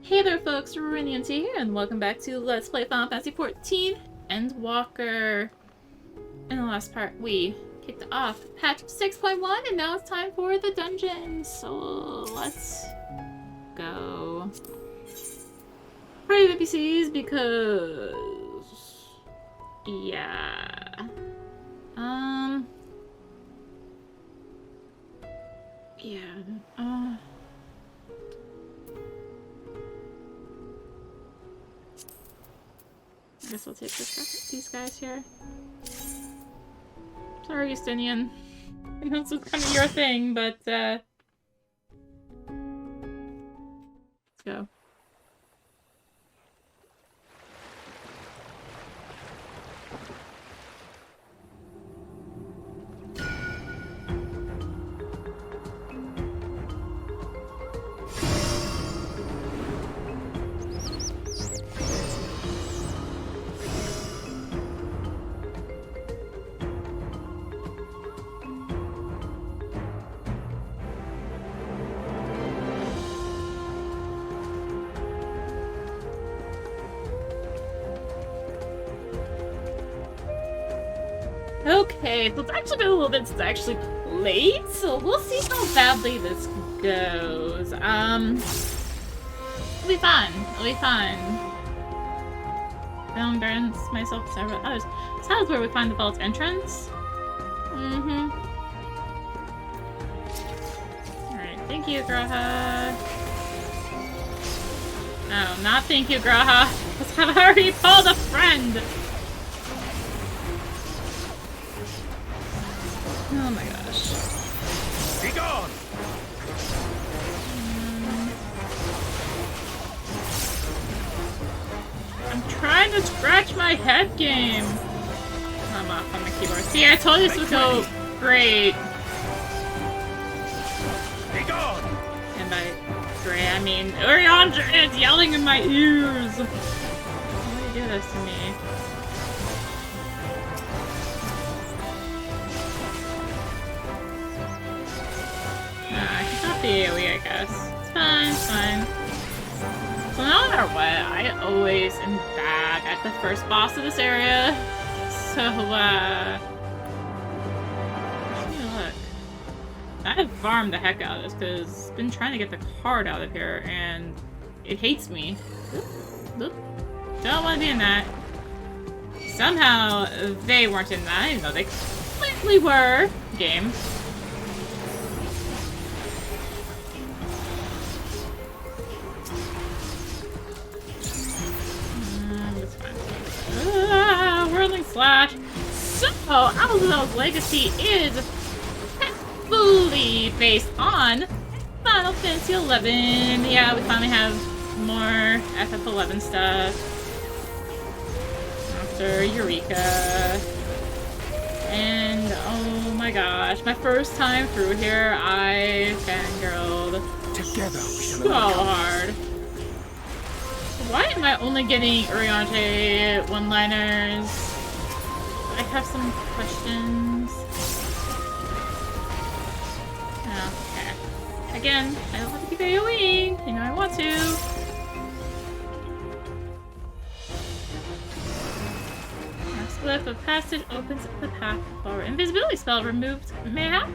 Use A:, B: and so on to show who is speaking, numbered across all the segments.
A: Hey there folks, rinimt here, and welcome back to Let's Play Final Fantasy XIV Endwalker. In the last part, we kicked off patch 6.1, and now it's time for the dungeon. So let's go. Pray NPCs because... yeah. I guess we'll take these guys here. Sorry, Justinian. I know this is kind of your thing, but, let's go. Okay, so it's actually been a little bit since I actually played, so we'll see how badly this goes. It'll be fun. It'll be fun. Don't embarrass myself with several others. This is where we find the vault's entrance. Alright, thank you, Graha. No, not thank you, Graha. Because I've already called a friend! Oh my gosh.
B: Be gone!
A: I'm trying to scratch my head game. I'm off on the keyboard. See, I told you this would go great.
B: Be gone!
A: And by great, I mean Uriandra is yelling in my ears. Why do you do this to me? AoE, I guess. It's fine, it's fine. So no matter what, I always am bad at the first boss of this area. So, look. I have farmed the heck out of this because I've been trying to get the card out of here and it hates me. Oop. Don't want to be in that. Somehow they weren't in that, even though they completely were. Game. Whirling Slash. So, Alzadaal's legacy is fully based on Final Fantasy XI. Yeah, we finally have more FF11 stuff. After Eureka. And, oh my gosh, my first time through here, I fangirled
B: Together we shall
A: so hard. Why am I only getting Uriandra one-liners? I have some questions. Okay. Again, I don't have to keep AoEing. You know I want to. Last lift of passage opens the path forward. Invisibility spell removed. Map.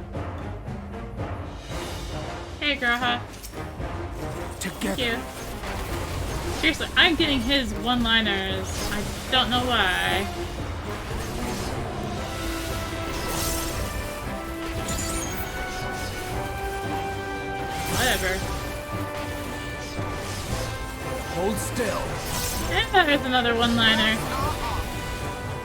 A: Hey, Graha.
B: Together.
A: Thank you. Seriously, I'm getting his one-liners. I don't know why. Whatever.
B: Hold still.
A: And there's another one-liner.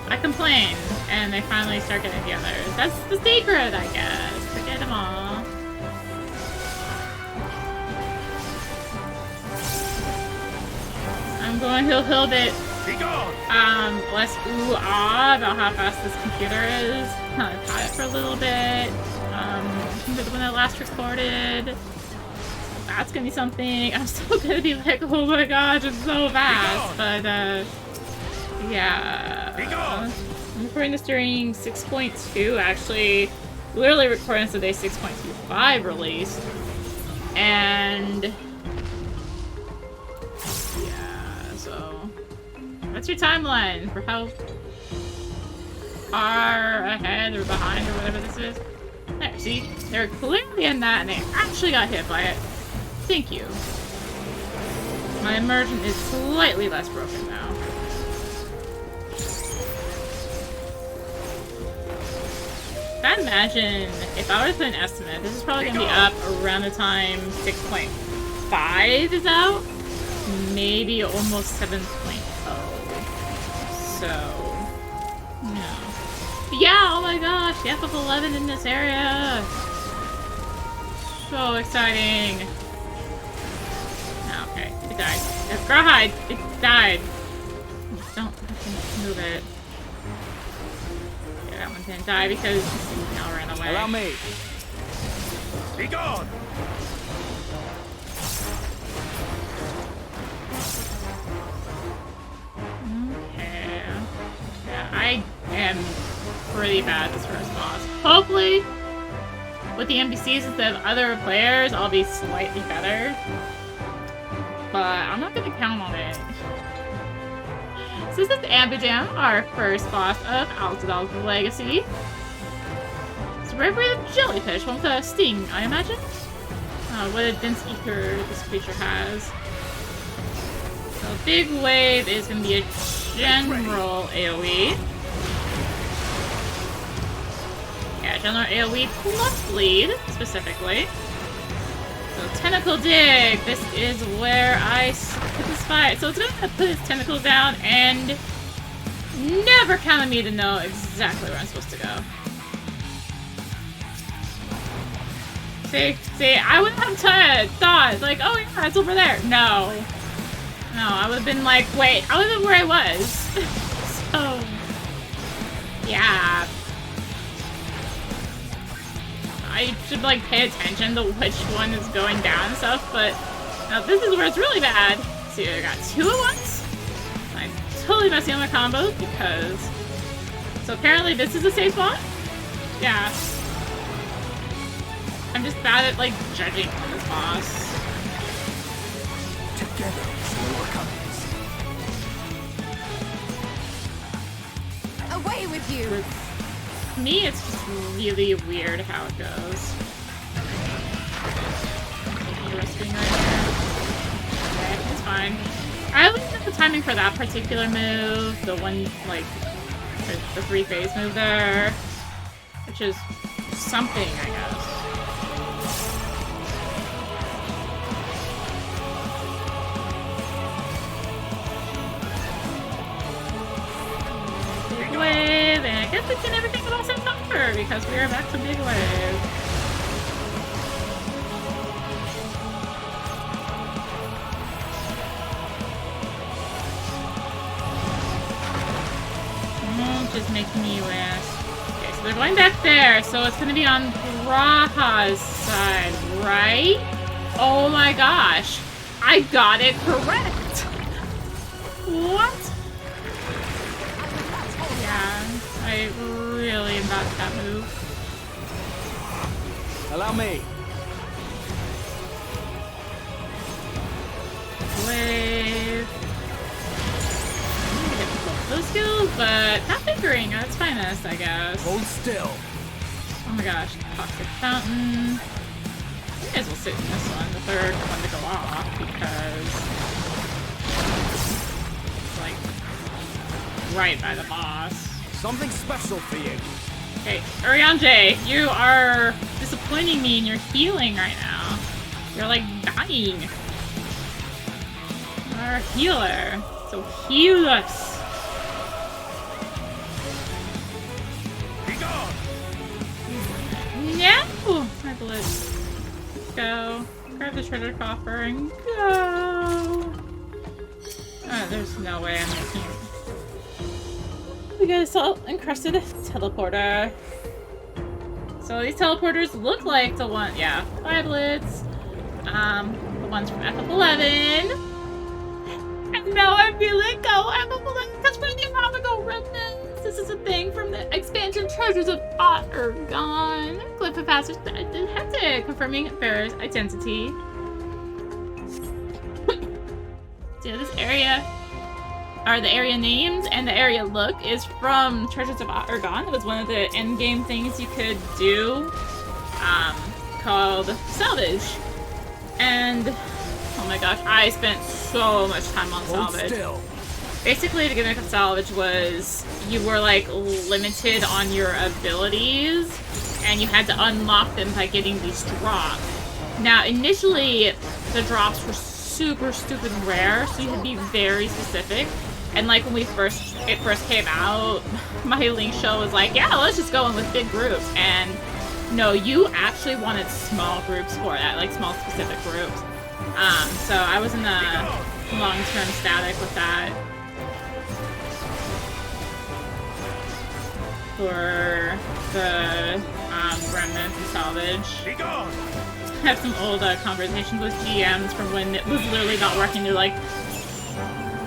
A: I complain, and they finally start getting the others. That's the secret, I guess. Forget them all. I'm going to a little bit less ooh-ah about how fast this computer is. I've had it for a little bit. When I last recorded. That's gonna be something. I'm still gonna be like, oh my gosh, it's so fast. But yeah. I'm recording this during 6.2, actually. Literally recording this the day 6.25 released. And What's your timeline for how far ahead or behind or whatever this is? There, see? They're clearly in that and they actually got hit by it. Thank you. My immersion is slightly less broken now. I imagine if I were to put an estimate, this is probably going to be up around the time 6.5 is out. Maybe almost 7.0. So, no. But yeah, oh my gosh, the FF11 in this area. So exciting. Oh, okay, it died. Girl, hide. It died. Don't fucking move it. Yeah, that one didn't die because now ran away.
B: Allow me. Be gone.
A: Okay. Yeah, I am pretty bad this first boss. Hopefully, with the NPCs instead of other players, I'll be slightly better. But I'm not gonna count on it. So this is Ambidam, our first boss of Alzadaal's Legacy. It's a red-breathed jellyfish, one with a sting, I imagine? What a dense ether this creature has. So Big Wave is gonna be a general AoE. Yeah, general AoE plus bleed, specifically. So Tentacle Dig, this is where I put this fight. So it's gonna put its tentacles down and never count on me to know exactly where I'm supposed to go. See, I wouldn't have thought, like, oh yeah, it's over there. No, I would have been like, wait, I would have been where I was. So, yeah. I should, like, pay attention to which one is going down and stuff, but now this is where it's really bad. See, I got two at once. I'm totally messing up my combos because... So apparently this is a safe spot? Yeah. I'm just bad at, like, judging this boss.
B: Together we shall overcome this.
C: Away with you!
A: For me, it's just really weird how it goes. Resting right here. Okay, it's fine. I looked at the timing for that particular move, the one, like, the three-phase move there, which is something, I guess. Big Wave, and I guess we can never think about September because we are back to Big Wave. Just making me rest. Okay, so they're going back there, so it's gonna be on Raha's side, right? Oh my gosh, I got it correct. What? Yeah, I really am about that move.
B: Allow me.
A: Wave. Those skills, but not fingering at its finest, I guess.
B: Hold still.
A: Oh my gosh, Toxic Fountain. You guys will sit in this one, the third one to go off, because it's like right by the boss.
B: Something special for you.
A: Okay, Urianjay, you are disappointing me in your healing right now. You're like dying. You're a healer, so heal us. No! My blitz. Go. Grab the treasure coffer and go! There's no way I'm making it. We got a salt-encrusted teleporter. So these teleporters look like the one, yeah, Fire Blitz. The ones from FF11. And now I feel it go FF11 because for the Amigo remnants. This is a thing from the expansion Treasures of Ottergon. Glyph of Passage detected, confirming Farrah's identity. So this area are the area names, and the area look is from Treasures of Argon. It was one of the end game things you could do, called salvage. And oh my gosh, I spent so much time on salvage.
B: Still.
A: Basically, the gimmick of salvage was you were like limited on your abilities, and you had to unlock them by getting these drops. Now, initially, the drops were super stupid rare, so you had to be very specific. And like when it first came out, my Link show was like, yeah, let's just go in with big groups. And no, you actually wanted small groups for that, like small specific groups. So I was in a long-term static with that. For the remnant and salvage. I have some old conversations with GMs from when it was literally not working. They're like,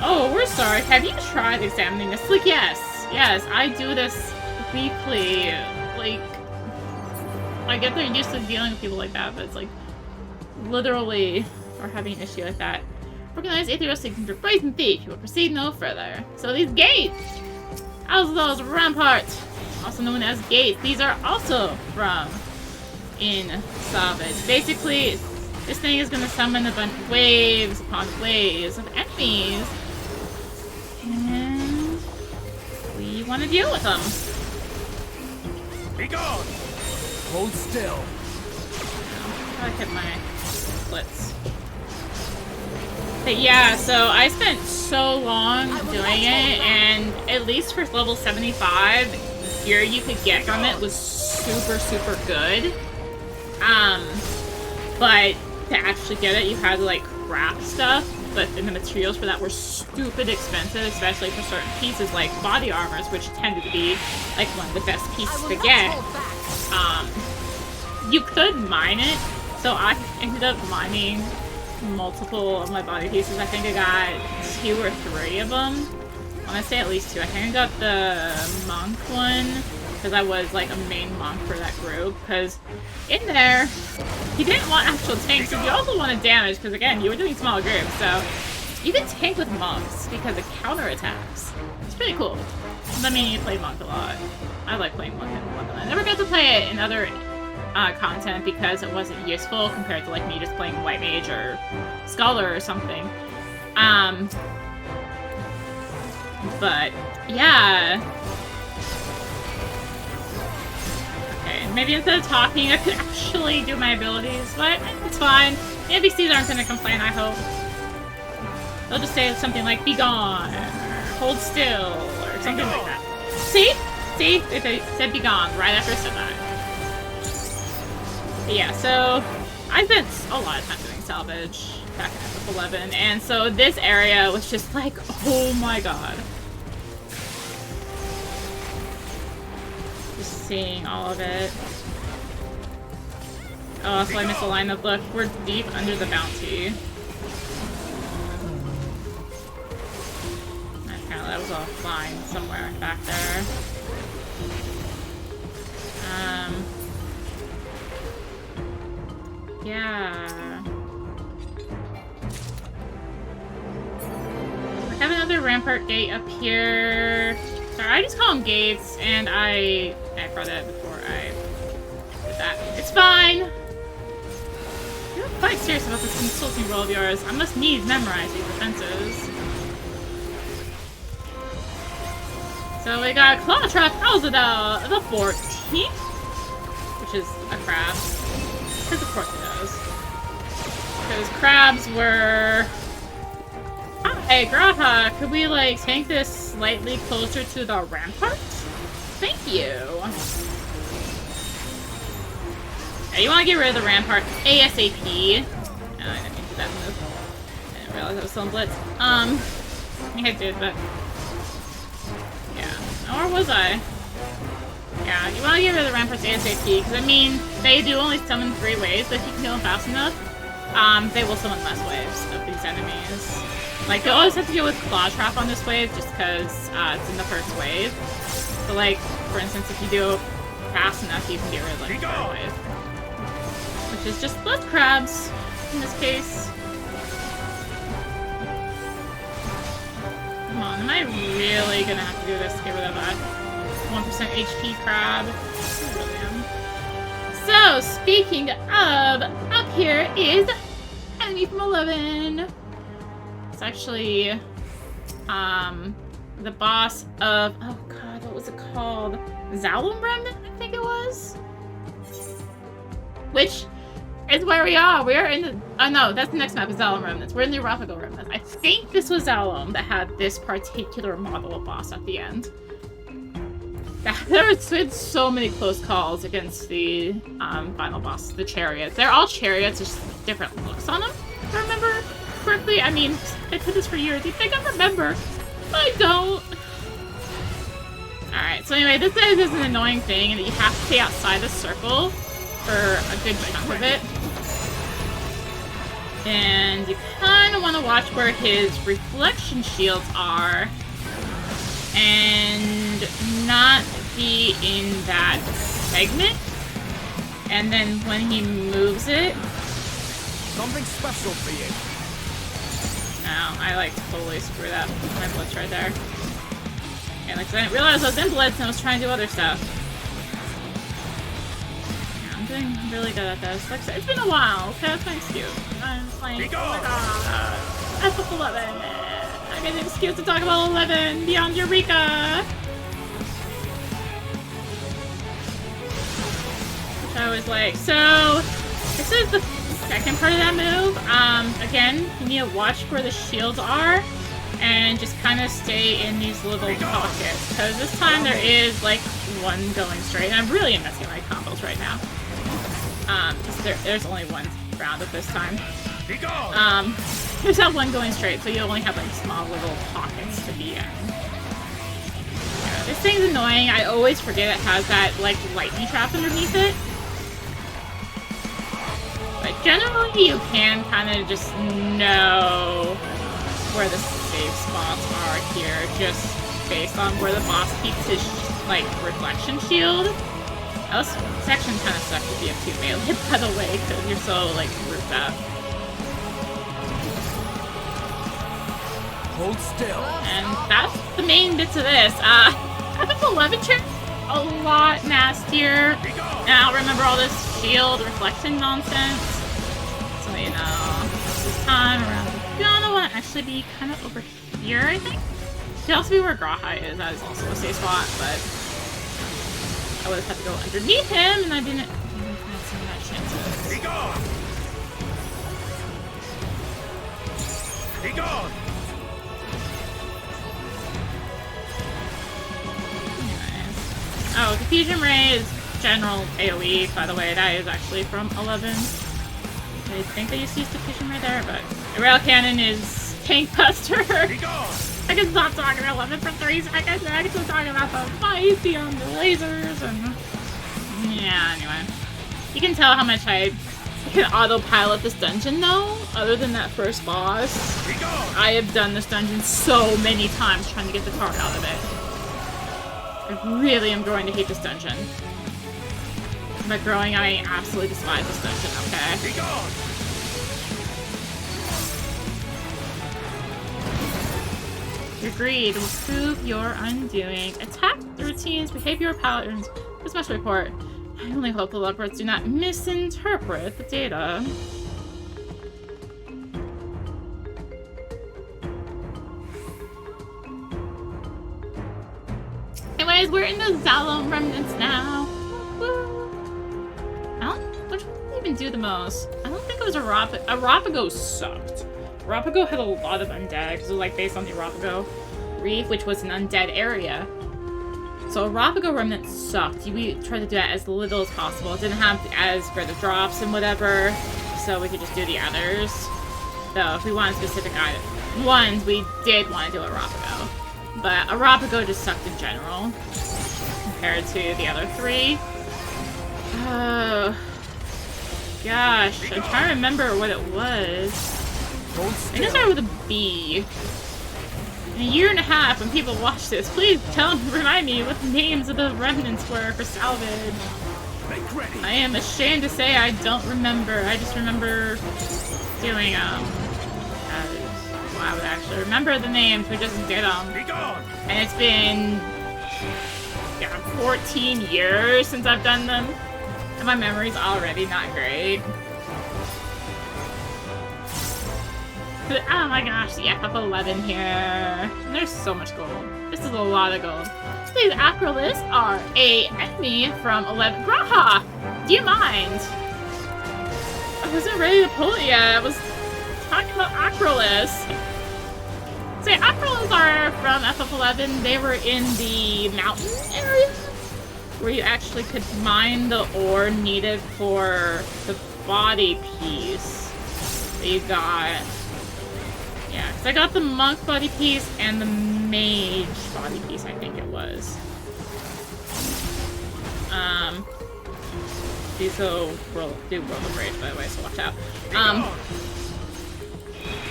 A: oh, we're sorry, have you tried examining this? Like, yes, I do this weekly. Like, I get they're used to dealing with people like that, but it's like, literally, we're having an issue like that. Organized atheist signature brazen thief. You will proceed no further. So these gates! Alzadaal's rampart! Also known as gates. These are also from in Salvage. Basically, this thing is going to summon a bunch of waves upon waves of enemies. And we want to deal with them.
B: Be gone! Hold still.
A: I hit my splits. But yeah, so I spent so long doing it, and at least for level 75, the gear you could get from it was super good. But to actually get it, you had to like craft stuff, but then the materials for that were stupid expensive, especially for certain pieces like body armors, which tended to be like one of the best pieces to get. You could mine it, so I ended up mining multiple of my body pieces. I think I got 2 or 3 of them. I want to say at least 2. I think I got the monk one, because I was like a main monk for that group, because in there, you didn't want actual tanks, and you also wanted damage, because again, you were doing small groups, so you could tank with monks because of counterattacks. It's pretty cool. That means you play monk a lot. I like playing monk in one. I never got to play it in other content because it wasn't useful compared to like me just playing white mage or scholar or something. But yeah. Okay, maybe instead of talking I could actually do my abilities, but it's fine. The NPCs aren't gonna complain, I hope. They'll just say something like be gone or hold still or something like that. See? See? They said be gone right after I said that. But yeah, so I spent a lot of time doing salvage back in FF11, and so this area was just like, oh my god. Just seeing all of it. Oh, so I missed a line of look. We're deep under the bounty. Apparently that was all flying somewhere back there. Yeah. I have another rampart gate up here. Sorry, I just call them gates, and I brought that before I did that. It's fine! You're quite serious about this consulting role of yours. I must needs memorize these defenses. So we got Claw Trap Alzadaal, the 14th, which is a crab. Because of course it does. Because crabs were... Hi, Graha, could we, like, tank this slightly closer to the rampart? Thank you. Yeah, you want to get rid of the rampart ASAP. Oh, I didn't mean to do that move. I didn't realize I was still in Blitz. Yeah, I did, but... Yeah. Or was I? Yeah, you want to get rid of the ramparts ASAP, because, I mean, they do only summon 3 waves, but if you can kill them fast enough, they will summon less waves of these enemies. Like, you always have to deal with Claw Trap on this wave, just because it's in the first wave. So, like, for instance, if you do it fast enough, you can get rid of, like, the third wave. Which is just less crabs, in this case. Come on, am I really gonna have to do this to get rid of that 1% HP crab? I really am. So, speaking of, up here is enemy from 11. It's actually, the boss of, oh god, what was it called? Zalum Remnant, I think it was? Which is where we are. We are in the, oh no, that's the next map, is Zalum Remnants. We're in the Arapago Remnants. I think this was Zalum that had this particular model of boss at the end. There's been so many close calls against the final boss, the chariots. They're all chariots, just different looks on them, if I remember correctly. I mean, I did this for years. You think I remember? I don't. Alright, so anyway, this is an annoying thing, and that you have to stay outside the circle for a good chunk of it. And you kind of want to watch where his reflection shields are, and not be in that segment. And then when he moves it...
B: Something special for you.
A: No, I like totally screwed up my blitz right there. And like, I didn't realize I was in blitz and I was trying to do other stuff. Yeah, I'm doing really good at this. Like I said, it's been a while, okay? That's my excuse. I'm like, oh my god. FF11. I get an excuse to talk about 11 beyond Eureka. Which I was like, so this is the second part of that move. Again, you need to watch where the shields are and just kind of stay in these little pockets, because this time there is like one going straight, and I'm really messing my combos right now. There's only one round at this time. There's that one going straight, so you only have like small little pockets to be in. Yeah, this thing's annoying. I always forget it has that like lightning trap underneath it. But generally you can kind of just know where the safe spots are here, just based on where the boss keeps his like reflection shield. This section kind of sucks if you have 2 melee, by the way, because you're so like grouped up.
B: Hold still.
A: And that's the main bits of this. FF11 chair, a lot nastier. And I don't remember all this shield reflection nonsense. So you know, this time around, you're gonna want to actually be kind of over here, I think. Should also be where Graha is. That is also a safe spot, but I would have had to go underneath him, and I didn't have some of that chance.
B: Be gone! Be gone!
A: Anyways. Oh, Diffusion Ray is general AoE, by the way. That is actually from 11. I think they used to use Diffusion Ray there, but the Rail Cannon is Tank Buster. I can stop talking about 11 for 3 seconds, and I can stop talking about the fight beyond the lasers, and... yeah, anyway. You can tell how much I can autopilot this dungeon, though, other than that first boss. I have done this dungeon so many times trying to get the card out of it. I really am growing to hate this dungeon. By growing, I mean absolutely despise this dungeon, okay? Your greed will prove your undoing. Attack routines, behavior patterns. This must report. I only hope the leopards do not misinterpret the data. Anyways, we're in the Zalum Remnants now. Woo. Which one did even do the most? I don't think it was Arapago sucked. Arapago had a lot of undead, because it was like based on the Arapago Reef, which was an undead area. So Arapago Remnant sucked. We tried to do that as little as possible. It didn't have as great of drops and whatever, so we could just do the others. So if we wanted specific ones, we did want to do Arapago. But Arapago just sucked in general, compared to the other 3. Oh, gosh, I'm trying to remember what it was. I think it started with a B. In a year and a half, when people watch this, please remind me what the names of the remnants were for salvage. I am ashamed to say I don't remember. I just remember doing, so I would actually remember the names. We just did them.
B: Be gone!
A: And it's been 14 years since I've done them. And my memory's already not great. But, oh my gosh, the FF11 here. And there's so much gold. This is a lot of gold. These Acroliths are a enemy from 11. Graha! Do you mind? I wasn't ready to pull it yet. I was talking about Acroliths. So Acroliths are from FF11. They were in the mountain area where you actually could mine the ore needed for the body piece that you got. Yeah, because I got the monk body piece and the mage body piece, I think it was. These will do World of Rage, by the way, so watch out.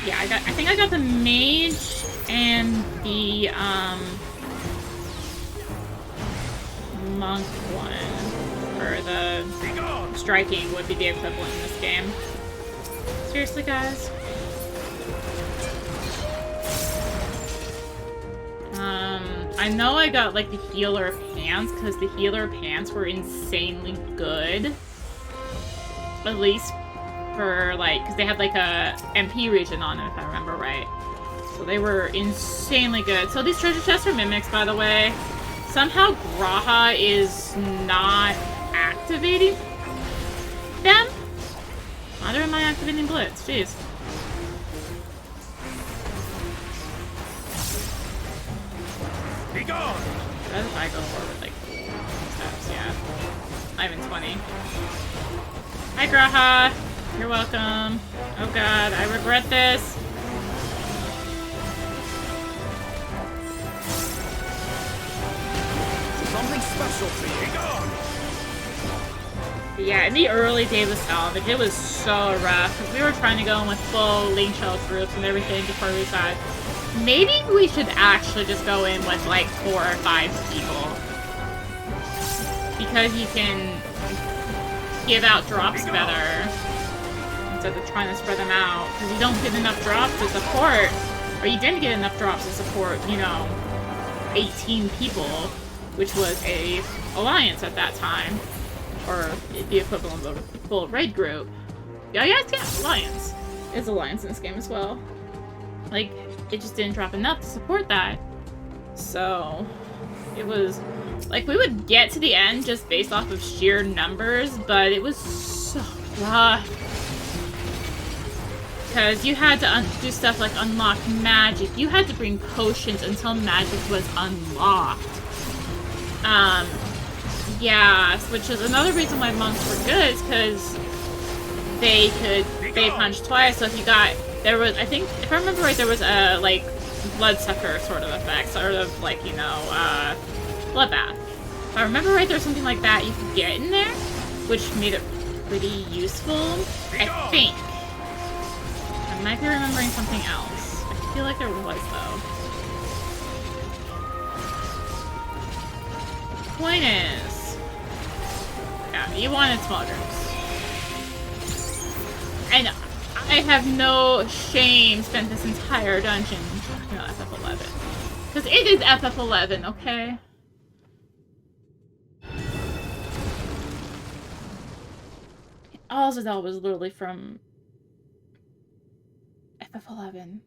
A: Yeah, I think I got the mage and the monk one, or the striking would be the equivalent in this game. Seriously, guys. I know I got, like, the healer pants, because the healer pants were insanely good. At least for, like, because they had, like, a MP region on them, if I remember right. So they were insanely good. So these treasure chests are mimics, by the way. Somehow Graha is not activating them? Neither am I activating Blitz, jeez.
B: Be gone!
A: What if I go forward, like, steps? Yeah. Not even 20. Hi, Graha! You're welcome. Oh god, I regret this.
B: Something special for you. Be gone!
A: But yeah, in the early days of Salvage, it was so rough, because we were trying to go in with full link shell groups and everything before we decided. Maybe we should actually just go in with like 4 or 5 people. Because you can give out drops better instead of trying to spread them out. Because you don't get enough drops to support, or you didn't get enough drops to support, you know, 18 people, which was a alliance at that time. Or the equivalent of a full raid group. Yeah, alliance. It's alliance in this game as well. Like, it just didn't drop enough to support that. So, it was, like, we would get to the end just based off of sheer numbers, but it was so rough. Because you had to do stuff like unlock magic. You had to bring potions until magic was unlocked. Yeah, which is another reason why monks were good, is because they could punch twice, so if you got, there was, I think, if I remember right, there was a, like, bloodsucker sort of effect, sort of like, you know, bloodbath. If I remember right, there's something like that you could get in there, which made it pretty useful, I think. I might be remembering something else. I feel like there was, though. Point is, yeah, you wanted small groups. And I have no shame spent this entire dungeon talking about FF11. Because it is FF11, okay? Alzadaal was literally from FF11.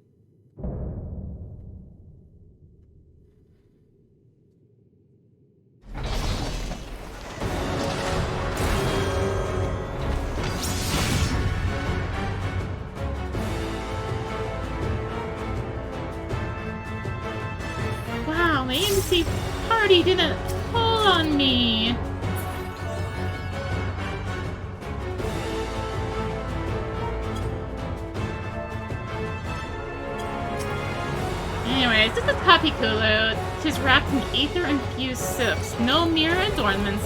A: Wow, my MC party didn't pull on me. Anyways, this is Poppy Kulu. Tis wrapped in ether-infused silks. No mere adornments.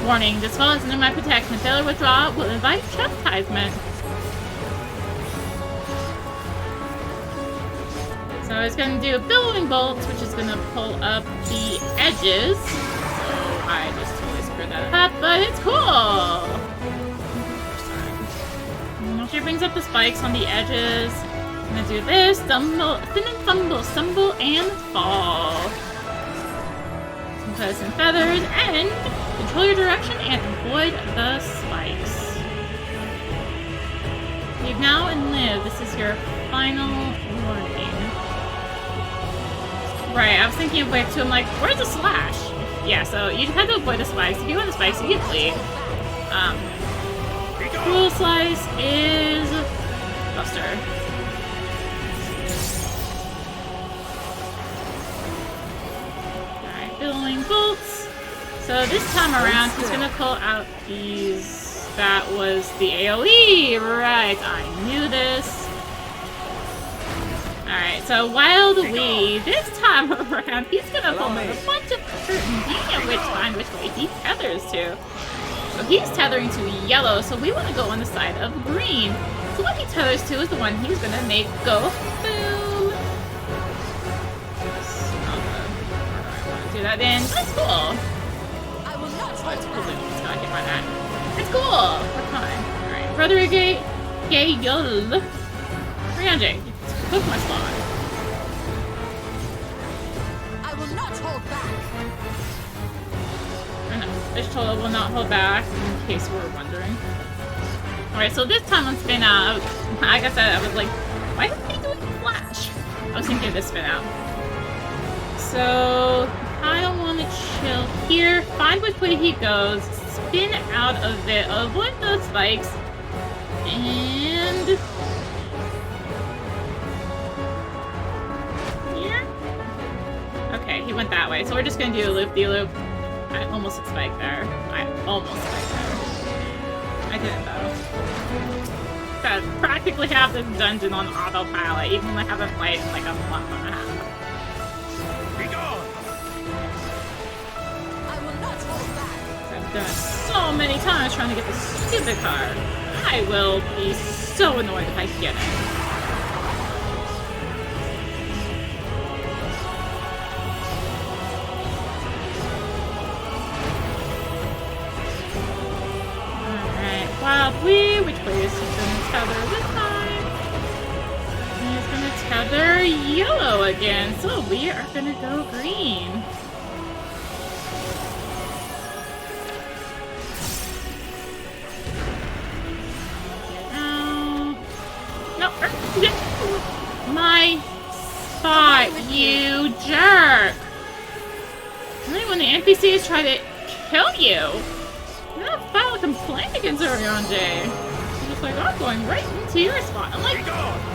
A: Warning, this fall is under my protection. Failure withdrawal will invite chastisement. So it's going to do billowing bolts, which is going to pull up the edges. So I just totally screwed that up, but it's cool! After it brings up the spikes on the edges, Gonna do this, stumble, thin and fumble, stumble and fall. Some feathers and feathers, and control your direction and avoid the spikes. Leave now and live. This is your final warning. Right, I was thinking of wave 2. I'm like, where's the slash? Yeah, so you just have to avoid the spikes. If you want the spikes, you can leave. Cruel Slice is Buster. Alright, billowing bolts. So this time around, he's gonna pull out these. That was the AoE, right? I knew this. Alright, so Wild Wee, this time around, he's gonna pull out a bunch of curtains. You know which way he tethers to. So he's tethering to yellow, so we want to go on the side of green. So what he tethers to is the one he's gonna make go boom. Do that in. That's cool.
C: I will not
A: Let's hopefully it's not hit by that. It's cool. We're fine. Alright. Brother Gay Yul. 300. Hook my slot.
C: I will not hold back.
A: I know. This total will not hold back, in case we were wondering. Alright, so this time on spin out, like I said, I was like, why is he doing flash? I was thinking of this spin out. So I don't want to chill here. Find which way he goes. Spin out of it. Avoid those spikes. And here. Okay, he went that way. So we're just gonna do a loop-de-loop. I almost hit spike there. I almost spiked there. I didn't though. Got practically half this dungeon on autopilot, even when I haven't played in like a month and a half. I've done it so many times trying to get this stupid card. I will be so annoyed if I get it. Alright, Wild Wee, which way is he gonna tether this time? He's gonna tether yellow again, so we are gonna go green. My spot, you jerk! And then when the NPCs try to kill you, you're not file a complaint against Orion J. You're just like, I'm going right into your spot. I'm like,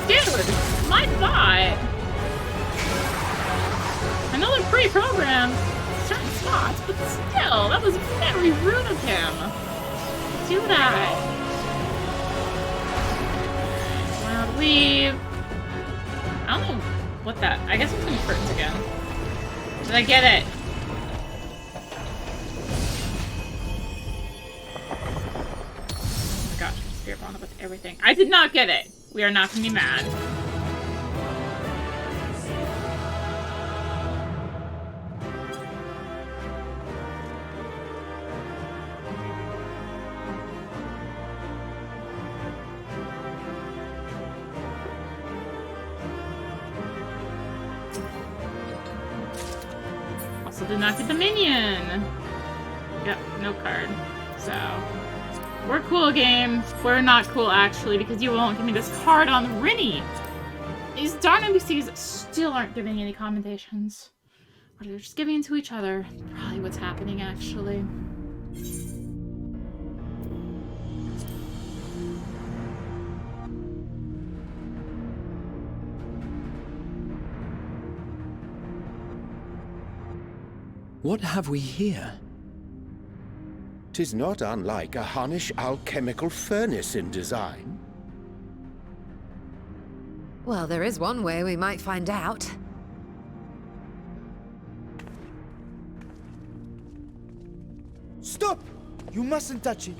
A: dude, my spot. I know they're pre-programmed certain spots, but still, that was very rude of him. Do that. Wild Weave. I don't know what that. I guess it's gonna be curtains again. Did I get it? Oh my gosh, I'm spirit bonded with everything. I did not get it. We are not gonna be mad. Did not get the minion. Yep, no card. So we're cool, game. We're not cool actually because you won't give me this card on Rinny. These darn NPCs still aren't giving any commentations. Or they're just giving it to each other. Probably what's happening actually.
D: What have we here?
B: 'Tis not unlike a Hunnish alchemical furnace in design.
C: Well, there is one way we might find out.
E: Stop! You mustn't touch it.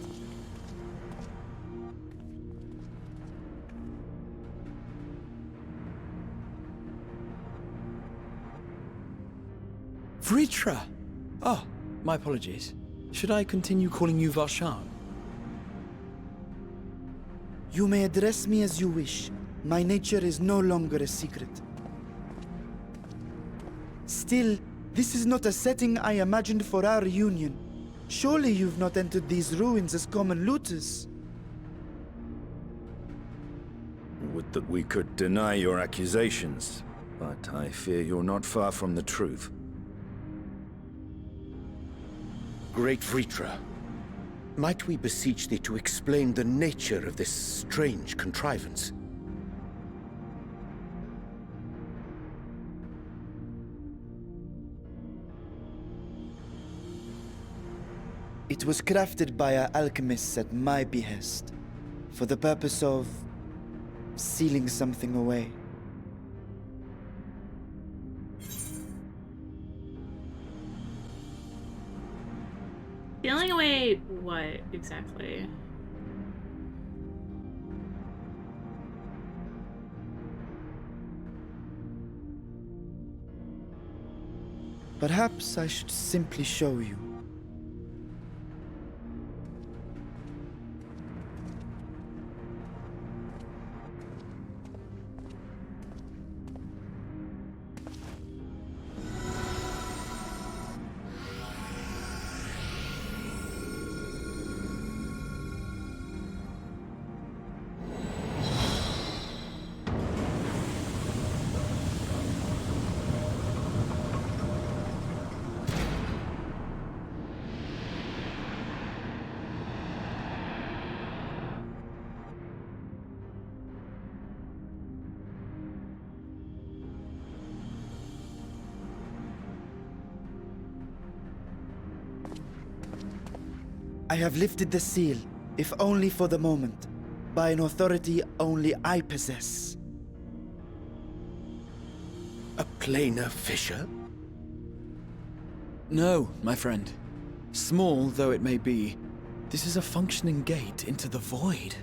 D: Vritra! Oh, my apologies. Should I continue calling you Varshan?
E: You may address me as you wish. My nature is no longer a secret. Still, this is not a setting I imagined for our union. Surely you've not entered these ruins as common looters.
F: Would that we could deny your accusations, but I fear you're not far from the truth.
B: Great Vritra, might we beseech thee to explain the nature of this strange contrivance?
E: It was crafted by our alchemists at my behest, for the purpose of sealing something away.
A: Feeling away what exactly?
E: Perhaps I should simply show you. I have lifted the seal, if only for the moment, by an authority only I possess.
B: A planar fissure?
D: No, my friend. Small though it may be, this is a functioning gate into the void.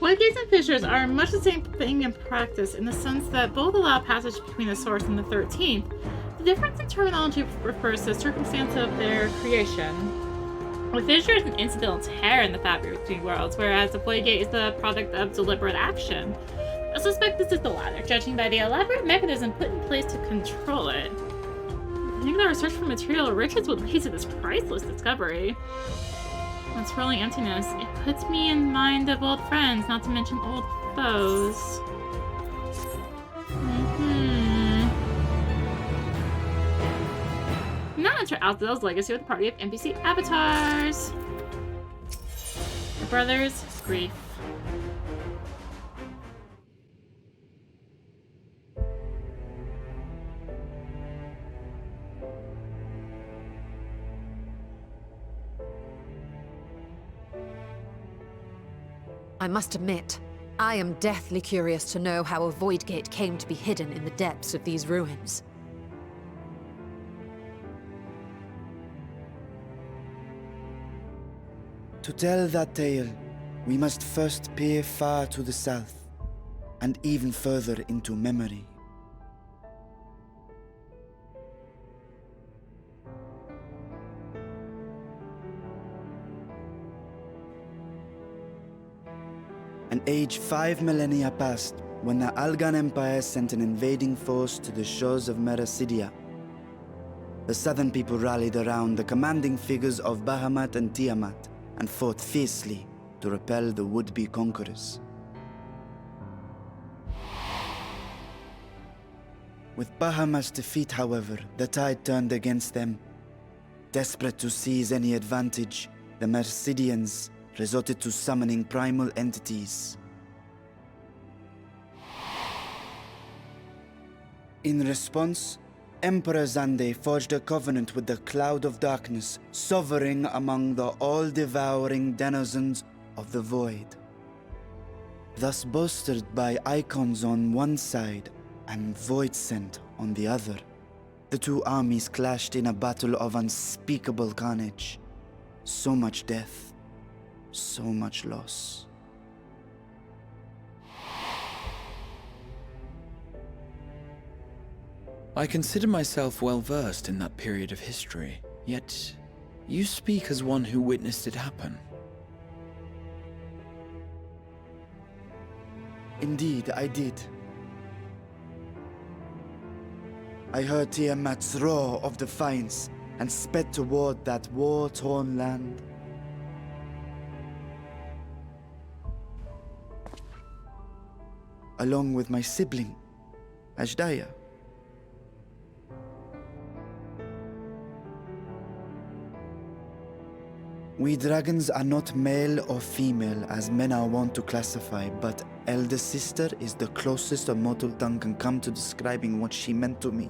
A: Void gates and fissures are much the same thing in practice in the sense that both allow passage between the source and the 13th. The difference in terminology refers to the circumstance of their creation. A fissure is an incidental tear in the fabric between worlds, whereas a void gate is the product of deliberate action. I suspect this is the latter, judging by the elaborate mechanism put in place to control it. I think that research for material riches would lead to this priceless discovery. When swirling emptiness, it puts me in mind of old friends, not to mention old foes. Now enter Alzadaal's legacy with a party of NPC avatars. The brothers, grief.
C: I must admit, I am deathly curious to know how a void gate came to be hidden in the depths of these ruins.
E: To tell that tale, we must first peer far to the south, and even further into memory. An age 5 millennia passed when the Algan Empire sent an invading force to the shores of Merasidia. The southern people rallied around the commanding figures of Bahamut and Tiamat and fought fiercely to repel the would-be conquerors. With Bahamut's defeat, however, the tide turned against them. Desperate to seize any advantage, the Mercidians resorted to summoning primal entities. In response, Emperor Zande forged a covenant with the Cloud of Darkness, sovereign among the all-devouring denizens of the Void. Thus bolstered by icons on one side and Void Scent on the other, The two armies clashed in a battle of unspeakable carnage. So much death, so much loss.
D: I consider myself well versed in that period of history, yet you speak as one who witnessed it happen.
E: Indeed, I did. I heard Tiamat's roar of defiance and sped toward that war-torn land. Along with my sibling, Ajdaya. We dragons are not male or female as men are wont to classify, but elder sister is the closest a mortal tongue can come to describing what she meant to me.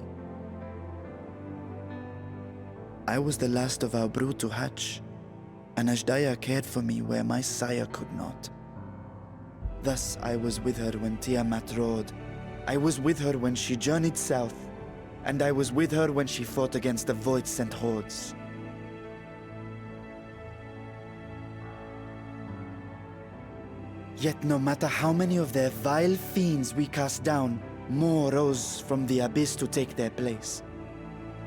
E: I was the last of our brood to hatch, and Ajdaya cared for me where my sire could not. Thus I was with her when Tiamat roared. I was with her when she journeyed south, and I was with her when she fought against the Void-sent hordes. Yet no matter how many of their vile fiends we cast down, more rose from the abyss to take their place.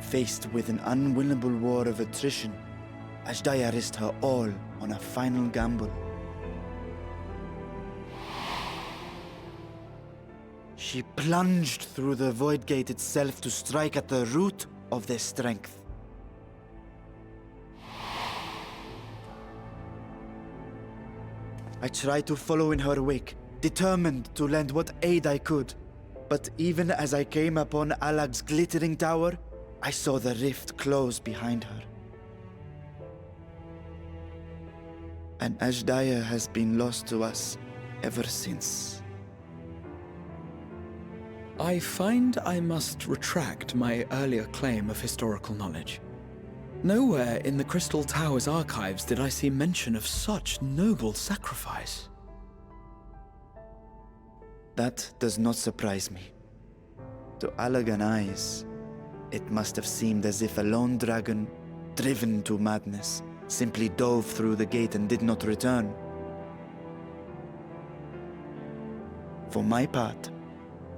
E: Faced with an unwinnable war of attrition, Ajdaya risked her all on a final gamble. She plunged through the Void Gate itself to strike at the root of their strength. I tried to follow in her wake, determined to lend what aid I could. But even as I came upon Alag's glittering tower, I saw the rift close behind her. And Ajdaya has been lost to us ever since.
D: I find I must retract my earlier claim of historical knowledge. Nowhere in the Crystal Tower's archives did I see mention of such noble sacrifice.
E: That does not surprise me. To Allagan eyes, it must have seemed as if a lone dragon, driven to madness, simply dove through the gate and did not return. For my part,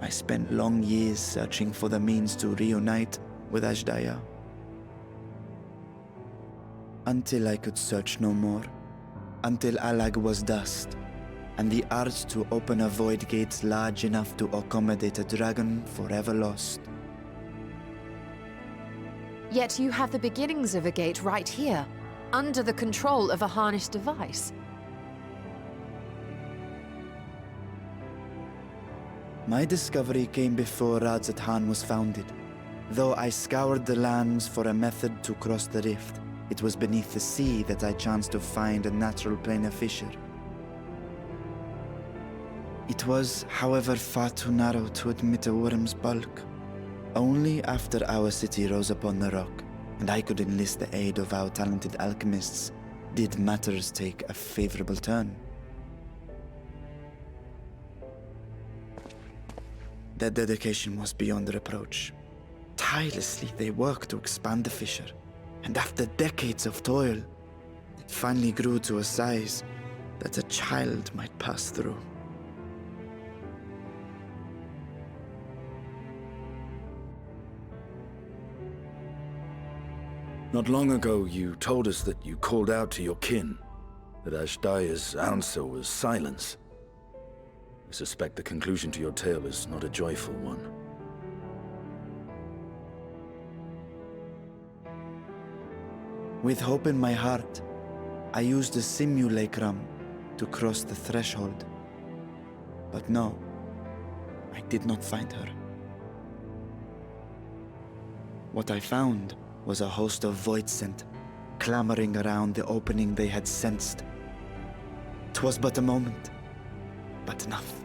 E: I spent long years searching for the means to reunite with Ajdaya. Until I could search no more. Until Alag was dust, and the art to open a void gate large enough to accommodate a dragon forever lost.
C: Yet you have the beginnings of a gate right here, under the control of a harnessed device.
E: My discovery came before Radzat was founded. Though I scoured the lands for a method to cross the rift, it was beneath the sea that I chanced to find a natural planar fissure. It was, however, far too narrow to admit a worm's bulk. Only after our city rose upon the rock, and I could enlist the aid of our talented alchemists, did matters take a favorable turn. Their dedication was beyond reproach. Tirelessly they worked to expand the fissure, and after decades of toil, it finally grew to a size that a child might pass through.
F: Not long ago, you told us that you called out to your kin, that Ajdaya's answer was silence. I suspect the conclusion to your tale is not a joyful one.
E: With hope in my heart, I used the simulacrum to cross the threshold. But no, I did not find her. What I found was a host of Void-sent, clamoring around the opening they had sensed. 'Twas but a moment, but enough.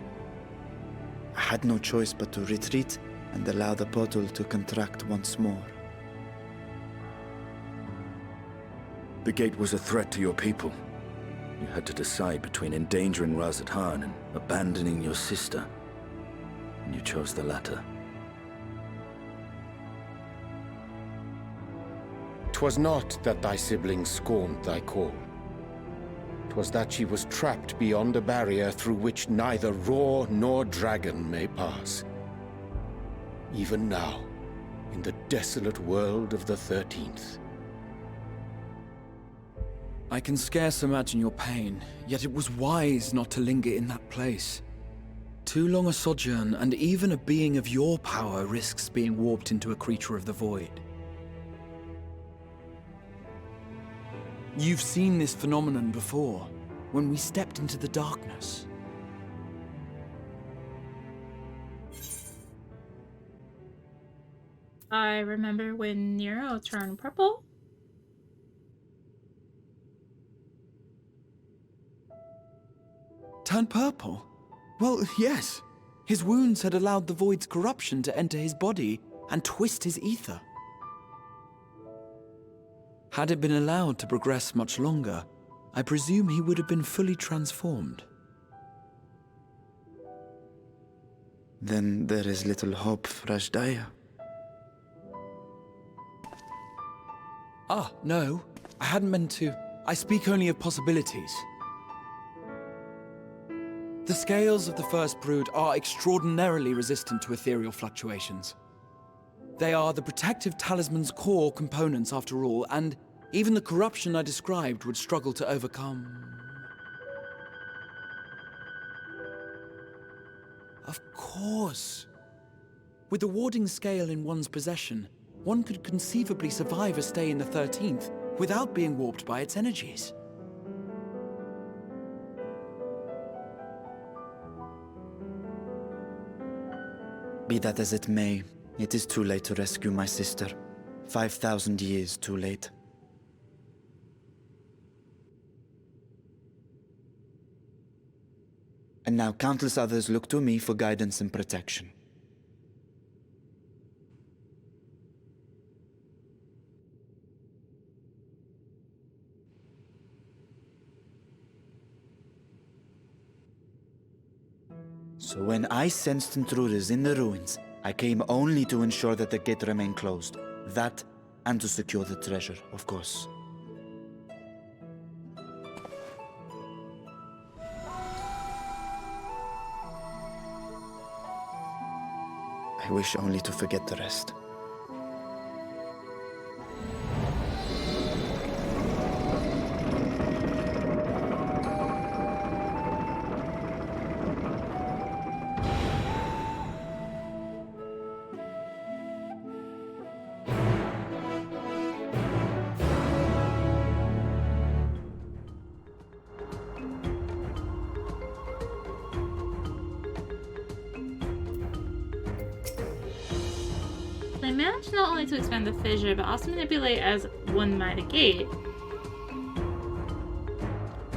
E: I had no choice but to retreat and allow the portal to contract once more.
F: The gate was a threat to your people. You had to decide between endangering Radzat and abandoning your sister. And you chose the latter.
B: 'Twas not that thy sibling scorned thy call. 'Twas that she was trapped beyond a barrier through which neither roar nor dragon may pass. Even now, in the desolate world of the 13th.
D: I can scarce imagine your pain, yet it was wise not to linger in that place. Too long a sojourn, and even a being of your power risks being warped into a creature of the void. You've seen this phenomenon before, when we stepped into the darkness.
A: I remember when Nero turned purple.
D: Turned purple? Well, yes. His wounds had allowed the void's corruption to enter his body and twist his ether. Had it been allowed to progress much longer, I presume he would have been fully transformed.
E: Then there is little hope for Ashdaya.
D: Ah, no. I hadn't meant to. I speak only of possibilities. The scales of the First Brood are extraordinarily resistant to ethereal fluctuations. They are the protective talisman's core components after all, and even the corruption I described would struggle to overcome. Of course. With the warding scale in one's possession, one could conceivably survive a stay in the 13th without being warped by its energies.
E: Be that as it may, it is too late to rescue my sister. 5,000 years too late. And now countless others look to me for guidance and protection. So when I sensed intruders in the ruins, I came only to ensure that the gate remained closed. That, and to secure the treasure, of course. I wish only to forget the rest.
A: They managed not only to expand the fissure, but also manipulate as one might a gate.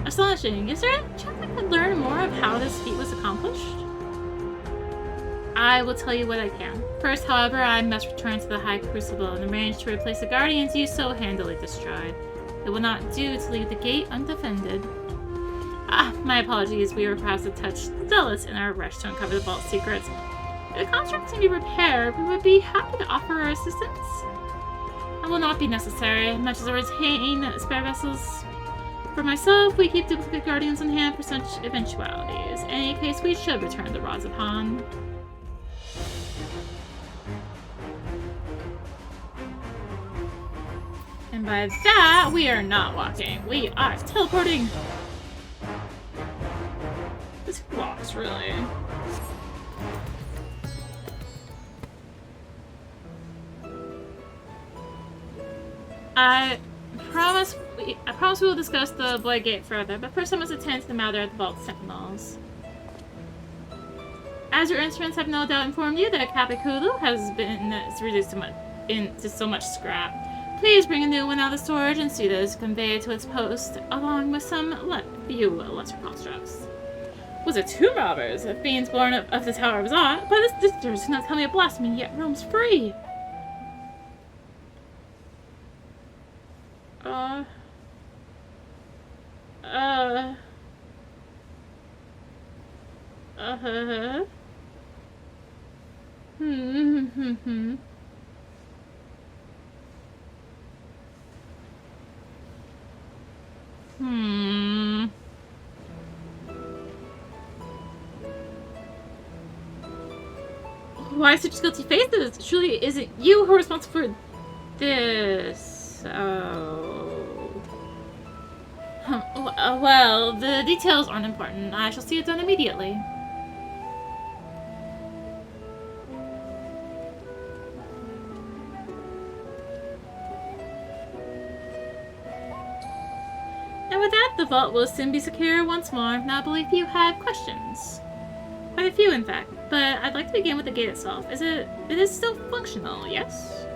A: Astonishing. Is there any chance I could learn more of how this feat was accomplished? I will tell you what I can. First, however, I must return to the High Crucible and arrange to replace the guardians you so handily destroyed. It will not do to leave the gate undefended. My apologies. We were perhaps a touch zealous in our rush to uncover the vault's secrets. If the construct can be repaired, we would be happy to offer our assistance. It will not be necessary, much as I retain spare vessels. For myself, we keep duplicate guardians on hand for such eventualities. In any case, we should return the rods upon. And by that, we are not walking. We are teleporting. This walks, really. I promise we will discuss the Blood Gate further, but first I must attend to the matter of the Vault Sentinels. As your instruments have no doubt informed you that Capiculu has been reduced to so much scrap. Please bring a new one out of storage and see that it is conveyed to its post, along with some few lesser constructs. Was it two robbers? If fiends born of the tower was on, but this distance does not tell me a blasphemy yet roams free. Why such guilty faces? Surely isn't you who are responsible for this? Well, the details aren't important. I shall see it done immediately. And with that, the vault will soon be secure once more. Now I believe you had questions. Quite a few, in fact. But I'd like to begin with the gate itself. It is still functional, yes?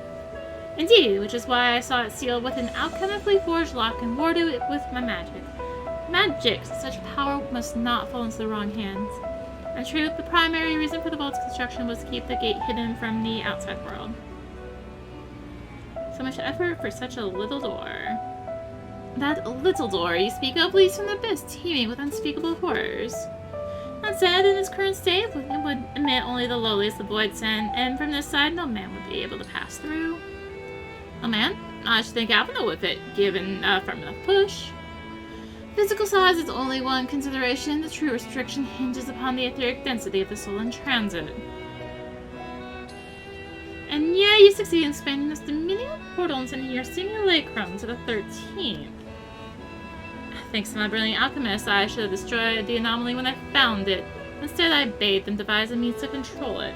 A: Indeed, which is why I saw it sealed with an alchemically forged lock and warded it with my magic. Magic! Such power must not fall into the wrong hands. In truth, the primary reason for the vault's construction was to keep the gate hidden from the outside world. So much effort for such a little door. That little door you speak of leads from the abyss, teeming with unspeakable horrors. That said, in its current state, it would admit only the lowliest of void sent, and from this side, no man would be able to pass through. A man? I should think Avenel with it, given a firm enough push. Physical size is only one consideration. The true restriction hinges upon the etheric density of the soul in transit. And yeah, you succeed in spanning this dominion portal and sending your simulacrum to the 13th. Thanks to my brilliant alchemist, I should have destroyed the anomaly when I found it. Instead, I bade them devise a means to control it.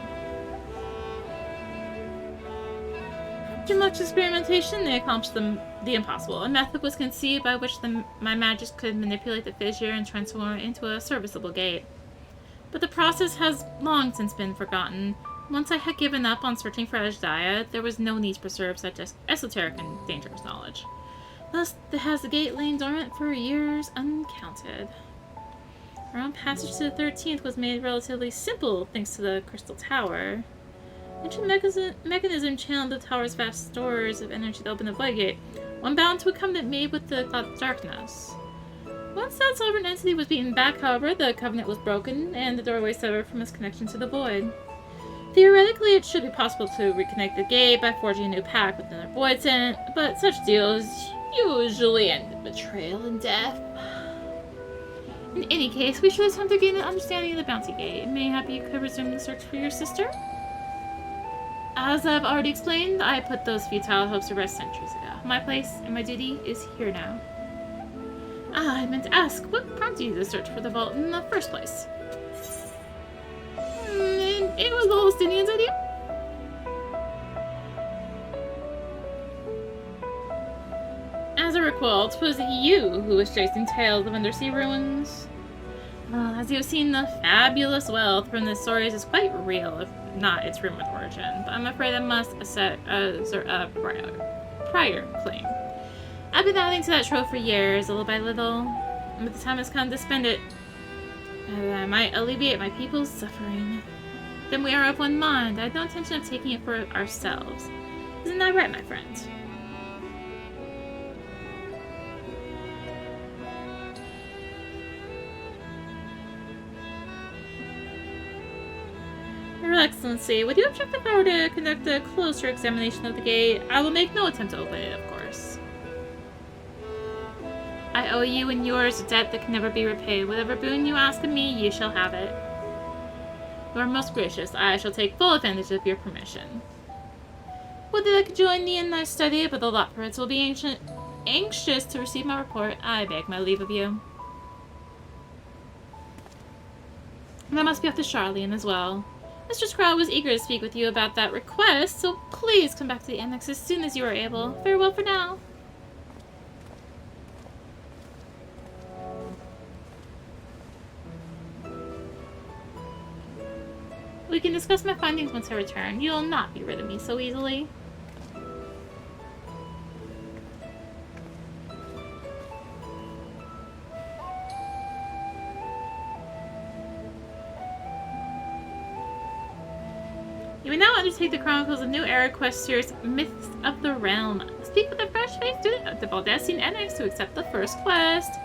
A: After much experimentation, they accomplished the impossible. A method was conceived by which my magic could manipulate the fissure and transform it into a serviceable gate. But the process has long since been forgotten. Once I had given up on searching for Alzadaal, there was no need to preserve such esoteric and dangerous knowledge. Thus, has the gate lain dormant for years uncounted. Our own passage to the 13th was made relatively simple thanks to the Crystal Tower. Ancient mechanism channeled the tower's vast stores of energy to open the void gate, one bound to a covenant made with the god of darkness. Once that sovereign entity was beaten back, however, the covenant was broken and the doorway severed from its connection to the void. Theoretically, it should be possible to reconnect the gate by forging a new pact with another void sent, but such deals usually end in betrayal and death. In any case, we should attempt to gain an understanding of the bounty gate. Mayhap you could resume the search for your sister? As I've already explained, I put those futile hopes to rest centuries ago. My place and my duty is here now. I meant to ask, what prompted you to search for the vault in the first place? It was the Holstinians' idea. As I recall, it was you who was chasing tales of undersea ruins. As you have seen, the fabulous wealth from the stories is quite real, if not its rumored origin. But I'm afraid I must assert a prior claim. I've been adding to that trove for years, little by little, but the time has come to spend it. I might alleviate my people's suffering. Then we are of one mind. I had no intention of taking it for ourselves. Isn't that right, my friend? Your Excellency, would you object if I were to conduct a closer examination of the gate? I will make no attempt to open it, of course. I owe you and yours a debt that can never be repaid. Whatever boon you ask of me, you shall have it. You are most gracious. I shall take full advantage of your permission. Would that I could join thee in thy study, but the Lotfrids will be anxious to receive my report. I beg my leave of you. And I must be off to Charlian as well. Mistress Crow was eager to speak with you about that request, so please come back to the annex as soon as you are able. Farewell for now. We can discuss my findings once I return. You'll not be rid of me so easily. You may now undertake the Chronicles of New Era quest series Myths of the Realm. Speak with a fresh-faced student of the Valdesian Annex to accept the first quest.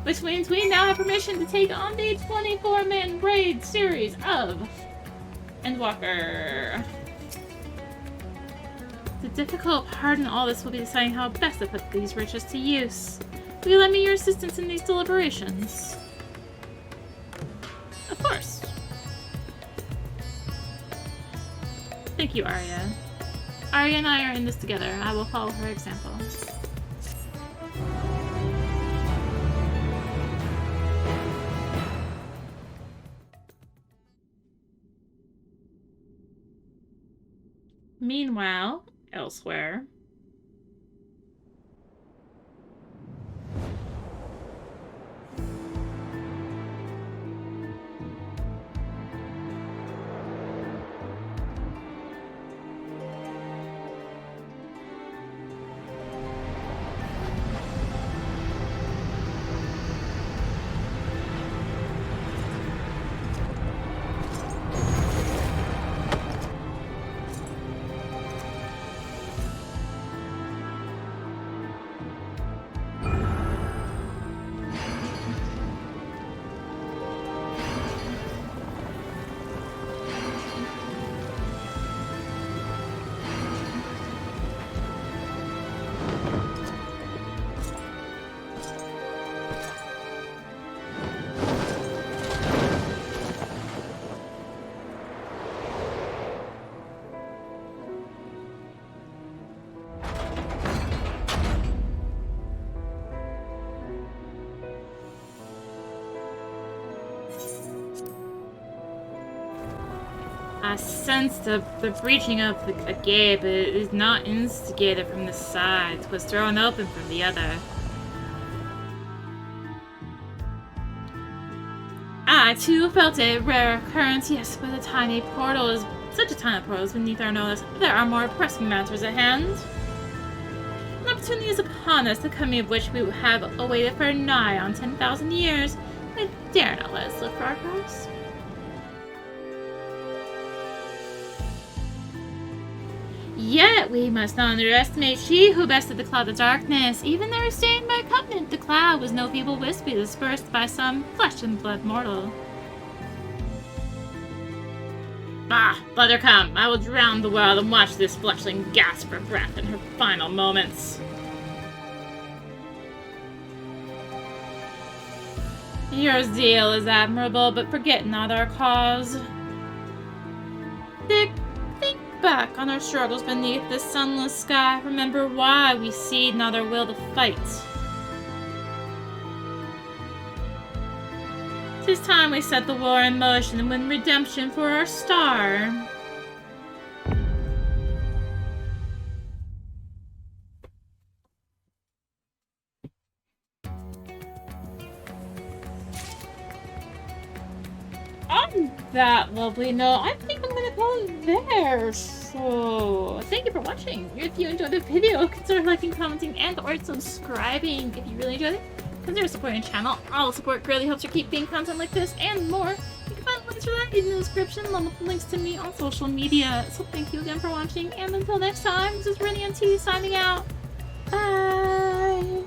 A: Which means we now have permission to take on the 24-man raid series of Endwalker. The difficult part in all this will be deciding how best to put these riches to use. Will you lend me your assistance in these deliberations? Of course. Thank you, Arya. Arya and I are in this together. I will follow her example. Meanwhile, elsewhere. I sense the breaching of a gate, but it is not instigated from the side. It was thrown open from the other. I, too, felt a rare occurrence, yes, but a tiny portal is... Such a tiny portal is beneath our notice. There are more pressing matters at hand. An opportunity is upon us, the coming of which we have awaited for nigh on 10,000 years. I dare not let it slip for our grasp. Yet we must not underestimate she who bested the cloud of darkness. Even though restrained by covenant, the cloud was no feeble wisp dispersed by some flesh and blood mortal. Ah, let her come. I will drown the world and watch this fletchling gasp for breath in her final moments. Your zeal is admirable, but forget not our cause. Think back on our struggles beneath this sunless sky. Remember why we cede not our will to fight. 'Tis time we set the war in motion and win redemption for our star. On that lovely note, I think I'm gonna call it there. So, thank you for watching. If you enjoyed the video, consider liking, commenting, and or subscribing. If you really enjoyed it, consider supporting the channel. All the support greatly helps her keep being content like this and more. You can find links for that in the description, along with links to me on social media. So thank you again for watching, and until next time, this is rinimt signing out. Bye!